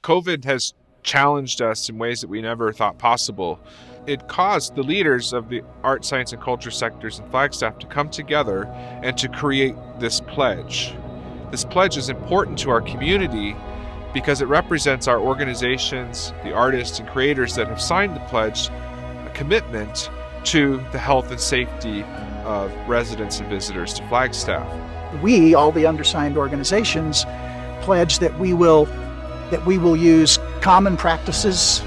COVID has challenged us in ways that we never thought possible. It caused the leaders of the art, science, and culture sectors in Flagstaff to come together and to create this pledge. This pledge is important to our community because it represents our organizations, the artists and creators that have signed the pledge, a commitment to the health and safety of residents and visitors to Flagstaff. We, all the undersigned organizations, pledge that we will use common practices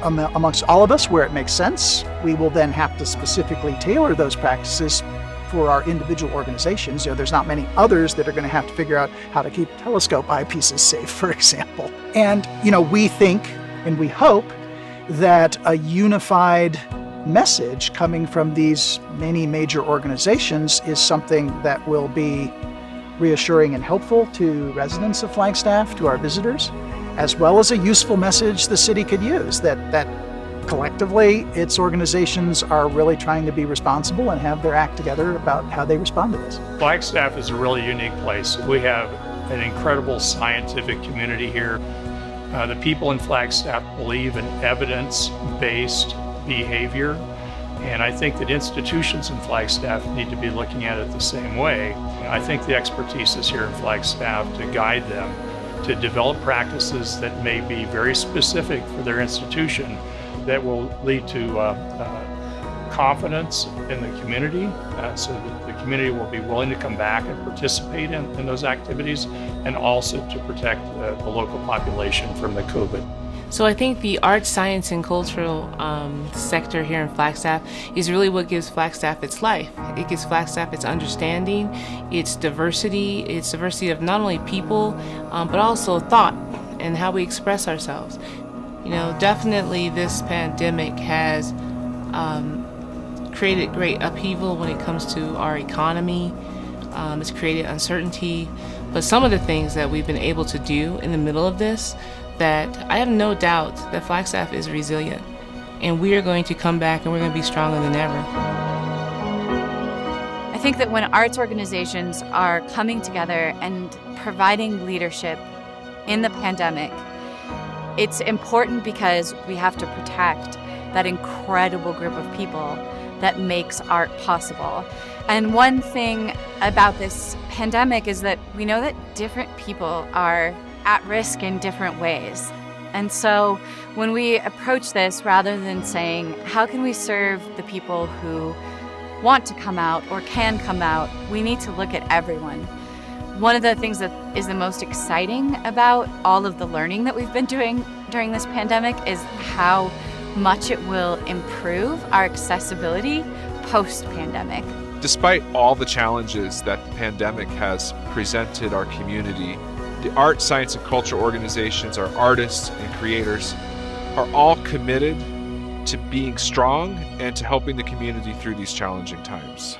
amongst all of us where it makes sense. We will then have to specifically tailor those practices for our individual organizations. There's not many others that are going to have to figure out how to keep telescope eyepieces safe, for example. And, we think and we hope that a unified message coming from these many major organizations is something that will be reassuring and helpful to residents of Flagstaff, to our visitors, as well as a useful message the city could use, that collectively its organizations are really trying to be responsible and have their act together about how they respond to this. Flagstaff is a really unique place. We have an incredible scientific community here. The people in Flagstaff believe in evidence-based behavior, and I think that institutions in Flagstaff need to be looking at it the same way. I think the expertise is here in Flagstaff to guide them to develop practices that may be very specific for their institution that will lead to confidence in the community, so that the community will be willing to come back and participate in those activities, and also to protect the local population from the COVID. So I think the arts, science, and cultural sector here in Flagstaff is really what gives Flagstaff its life. It gives Flagstaff its understanding, its diversity of not only people, but also thought and how we express ourselves. Definitely this pandemic has created great upheaval when it comes to our economy. It's created uncertainty, but some of the things that we've been able to do in the middle of this, that I have no doubt that Flagstaff is resilient, and we are going to come back and we're going to be stronger than ever. I think that when arts organizations are coming together and providing leadership in the pandemic, it's important because we have to protect that incredible group of people that makes art possible. And one thing about this pandemic is that we know that different people are at risk in different ways. And so when we approach this, rather than saying, how can we serve the people who want to come out or can come out, we need to look at everyone. One of the things that is the most exciting about all of the learning that we've been doing during this pandemic is how much it will improve our accessibility post-pandemic. Despite all the challenges that the pandemic has presented our community, the art, science, and culture organizations, our artists and creators, are all committed to being strong and to helping the community through these challenging times.